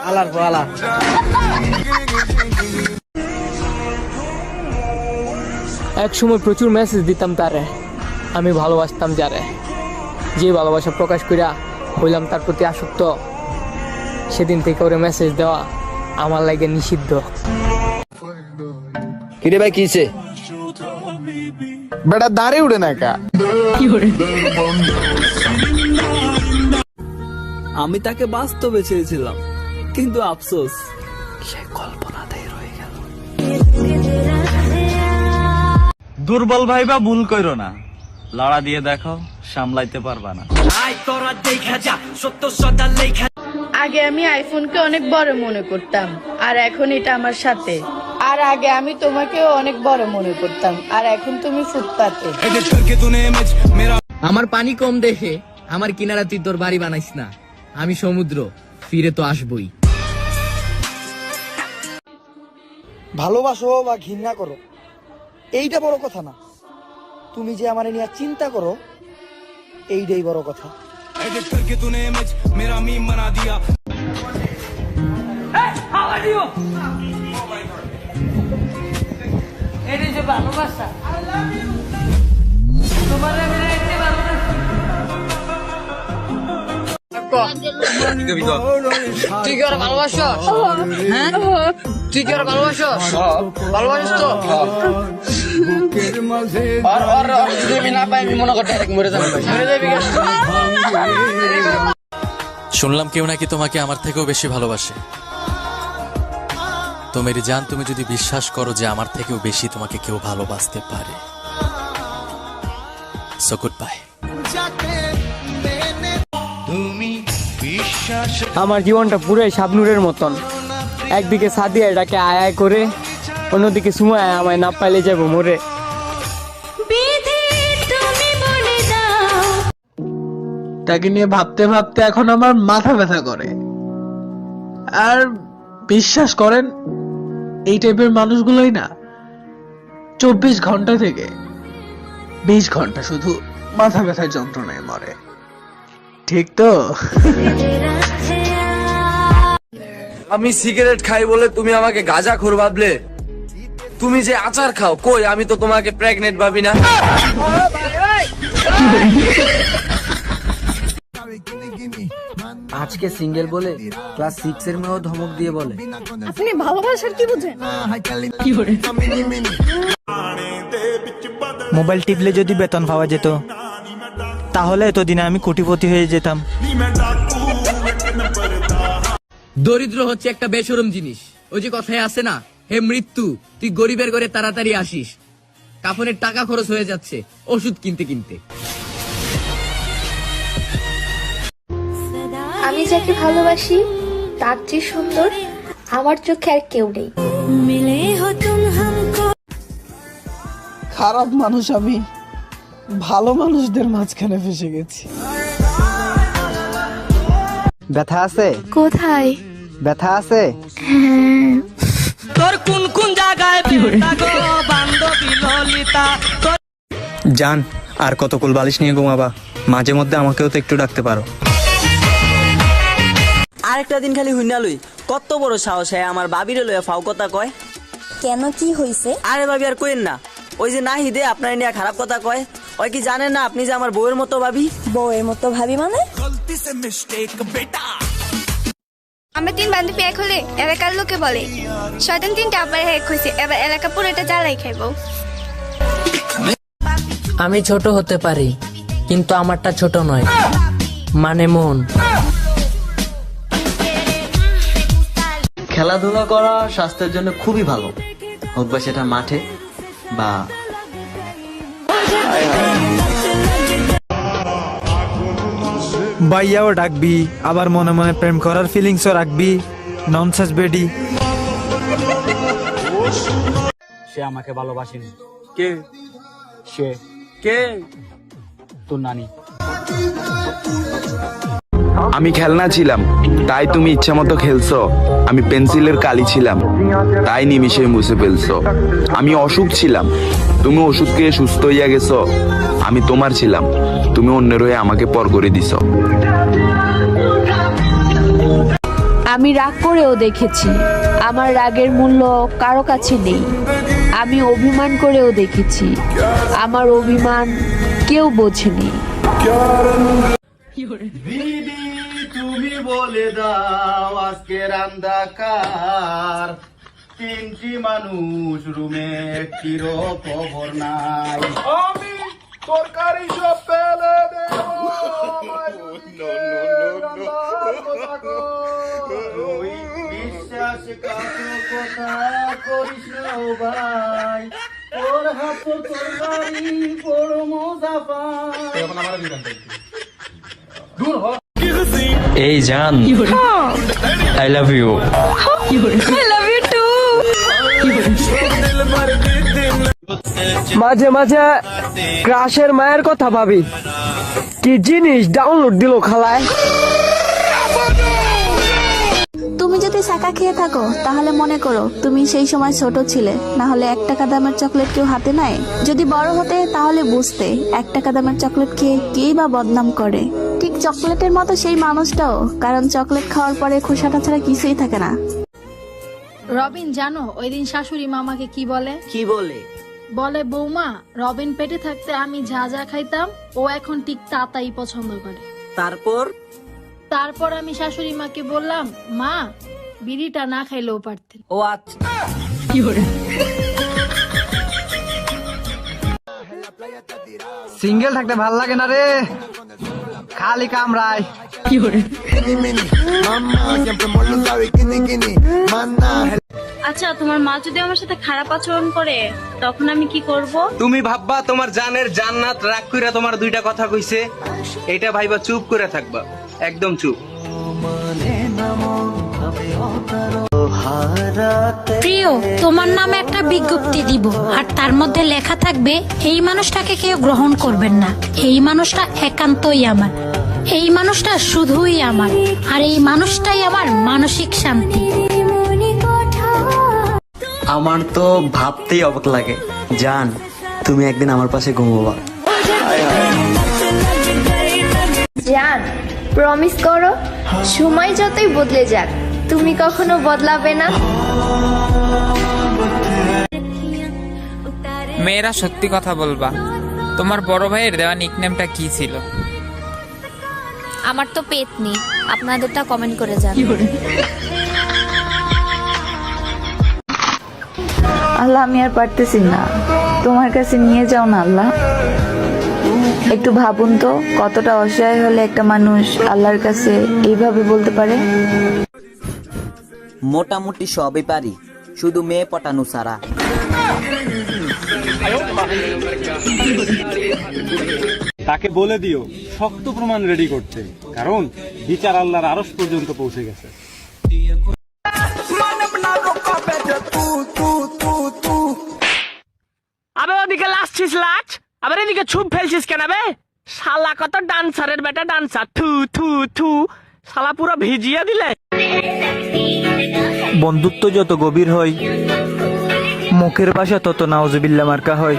আলার আলা এক সময় প্রচুর মেসেজ দিতাম তারে, আমি ভালোবাসতাম যারে, যে ভালোবাসা প্রকাশ কইরা হইলাম তার প্রতি আসক্ত, সেদিন থেকে ওরে মেসেজ দেওয়া আমার লাগে নিষিদ্ধ। কিরে ভাই কিছে বেটা দাঁড়ে উড়ে না কা? আমি তাকে বাস্তবে চেয়েছিলাম, কিন্তু আফসোস সে কল্পনাতেই রয়ে গেল। দুর্বল ভাইবা ভুল কইরো না, লড়া দিয়ে দেখো সামলাইতে পারবা না। আগে আমি আইফোনকে অনেক বড় মনে করতাম, আর এখন এটা আমার সাথে। আর আগে আমি তোমাকেও অনেক বড় মনে করতাম, আর এখন তুমি ফুটপাতে। আমার পানি কম দেখে আমার কিনারা তুই তোর বাড়ি বানাইস না, আমি সমুদ্র, ফিরে তো আসবই। ভালোবাসো বা ঘৃণা করো এইটা বড় কথা না, তুমি যে আমার নিয়ে চিন্তা করো এইটাই বড় কথা। তুই কি ওরা ভালোবাসো? হ্যাঁ, তুই কি ওরা ভালোবাসো? ভালোবাসিস তো? শুনলাম কেউ নাকি তোমাকে আমার থেকেও বেশি ভালোবাসে। তো মেরি জান, তুমি যদি বিশ্বাস করো যে আমার থেকেও বেশি তোমাকে কেউ ভালোবাসতে পারে, সো গুড বাই। আমার জীবনটা পুরাই শাবনুরের মতন, একদিকে সাদিয়া এটাকে আয় আয় করে, অন্যদিকে সুমায় আমায় না পাইলে যাবো মরে। তাকে নিয়ে ভাবতে ভাবতে এখন আমার মাথা ব্যথা করে। আর বিশ্বাস করেন, এই টাইপের মানুষগুলোই না 24 ঘন্টা থেকে 20 ঘন্টা শুধু মাথা ব্যথার যন্ত্রণায় মরে। ঠিক তো? আমি সিগারেট খাই বলে তুমি আমাকে গাঁজাখোর ভাবলে? তুমি যে আচার খাও, কই আমি তো তোমাকে প্রেগনেন্ট ভাবি না। আজকে সিঙ্গেল বলে ক্লাস 6 এর মেয়েও ধমক দিয়ে বলে। আপনি ভালোবাসার কি বুঝেন? মোবাইল টিপলে যদি বেতন পাওয়া যেত, তাহলে এতদিনে আমি কোটিপতি হয়ে যেতাম। দরিদ্র হচ্ছে একটা বেশরম জিনিস। ওই যে কথায় আছে না, হে মৃত্যু, তুই গরিবের ঘরে তাড়াতাড়ি আসিস। কাফনের টাকা খরচ হয়ে যাচ্ছে ওষুধ কিনতে কিনতে। আমি যাকে ভালোবাসি তার চেয়ে সুন্দর আমার চোখে আর কেউ নেই। খারাপ মানুষ আমি, ভালো মানুষদের মাঝখানে ফেসে গেছি। ব্যথা আছে? কোথায় ব্যথা আছে? হ্যাঁ, তোর কোন কোন জায়গায় বান্ধবী ললিতা। জান, আর কত কুল বালিশ নিয়ে ঘুমাবা? মাঝে মধ্যে আমাকেও তো একটু ডাকতে পারো। আরেকটা দিন খালি হুইনা লই, কত বড় সাহস হয় আমার বাবিরে লইয়া ফাও কথা কয়। কেন, কি হইছে? আরে ভাবি আর কইেন না, ওই যে নাহিদে আপনার নিয়ে খারাপ কথা কয়। ওই কি জানেন না আপনি যে আমার বউয়ের মতো ভাবি? বউয়ের মতো ভাবি মানে? আমরা 3 বান্ধবী এক হলে এলাকার লোকে বলে শয়তান 3টা আবার এক হয়েছে, এবার এলাকা পুরোটা জ্বালাই খাইবো। আমি ছোট হতে পারি, কিন্তু আমারটা ছোট নয়, মানে মন। খেলাধুলা করা স্বাস্থ্যের জন্য খুবই ভালো, হোক বা সেটা মাঠে বা বাইয়াও ডাকবি, আবার মনে মনে প্রেম করার ফিলিংসও রাখবি। ননসেন্স বেডি। সে আমাকে ভালোবাসেনি। কে? সে কে? তোর নানি। আমি খেলনা ছিলাম, তাই তুমি ইচ্ছা মতো খেলছো। আমি পেন্সিলের কালি ছিলাম, তাই নিমিষে মুছে ফেলছো। আমি অসুখ ছিলাম, তুমি ওষুধ খেয়ে সুস্থ হইয়া গেছো। আমি তোমার ছিলাম, তুমি অন্যের হয়ে আমাকে পর করে দিছো। আমি রাগ করেও দেখেছি, আমার রাগের মূল্য কারো কাছে নেই। আমি অভিমান করেও দেখেছি, আমার অভিমান কেউ বোঝেনি। দিদি তুমি বলে দাও আজকে রান্দাকার, তিনটি মানুষ রুমে একটিরও খবর নাই। আমি তরকারি সব ফেলে দেব, বিশ্বাসঘাতকতা করিস না ও ভাই, তোর হাতে তরকারি বড় মজা পাই। এই জান, আই লাভ ইউ। মাঝে মাঝে ক্রাশের মায়ের কথা ভাবি, কি জিনিস ডাউনলোড দিল খালায়। তুমি যদি সাকা খেয়ে থাকো তাহলে মনে করো তুমি সেই সময় ছোট ছিলে, না হলে 1 টাকা দামের চকলেট কেউ হাতে নেয়। যদি বড় হতে তাহলে বুঝতে 1 টাকা দামের চকলেট খেয়ে কেই বা বদনাম করে। ঠিক চকলেটের মতো সেই মানুষটাও, কারণ চকলেট খাওয়ার পরে খোসাটা ছাড়া কিছুই থাকে না। রবিন জানো ওই দিন শাশুড়ি মামাকে কি বলে? কি বলে? বলে বৌমা, রবিন পেটে থাকতে আমি যা যা খাইতাম ও এখন ঠিক তাই পছন্দ করে। তারপর আমি শাশুড়ি মাকে বললাম, মা বিড়িটা না খাইলেও পারতেন। ও আচ্ছা। সিঙ্গেল থাকতে ভাল লাগে না রে, খালি কামড়ায়। আচ্ছা, তোমার মা যদি আমার সাথে খারাপ আচরণ করে তখন আমি কি করব? তুমি ভাববা তোমার জানের জান্নাত রাগ কইরা তোমার 2টা কথা কইছে, এটা ভাইবা চুপ করে থাকবা, একদম চুপ। প্রিয়, তোমার নামে একটা বিজ্ঞপ্তি দিব, আর তার মধ্যে লেখা থাকবে এই মানুষটাকে কেউ গ্রহণ করবেন না। এই মানুষটা একান্তই আমার, এই মানুষটা শুধুই আমার, আর এই মানুষটাই আমার মানসিক শান্তি। আমার তো ভাবতেই অবাক লাগে, জান তুমি একদিন আমার পাশে ঘুমোবা। জান, প্রমিস করো সময় যতই বদলে যাক তুমি কখনো বদলাবে না। মেয়েরা সত্যি কথা বলবা, তোমার বড় ভাইয়ের দেওয়া নিকনেমটা কি ছিল? আমার তো পেট নেই, আপনাদেরটা কমেন্ট করে যান। আল্লাহ, আমি আর পারতেছি না, তোমার কাছে নিয়ে যাও না আল্লাহ। একটু ভাবুন তো, কতটা অসহায় হলে একটা মানুষ আল্লাহর কাছে এইভাবে বলতে পারে। মোটামুটি সবই পারি, শুধু মেয়ে পটানো ছাড়া। তাকে বলে দিও শক্ত প্রমাণ রেডি করতে, কারণ বিচার আল্লাহর আরশ পর্যন্ত পৌঁছে গেছে। আবে ওদিকে লাসছিস লাচ, আবার এদিকে ছুপ ফেলছিস কেন বে? শালা কত ডান্সারের বেটা ডান্সার, থু থু থু, শালা পুরো ভিজিয়ে দিলে। বন্ধুত্ব যত গভীর হয়, মুখের ভাষা তত নাউজুবিল্লাহ মার্কা হয়।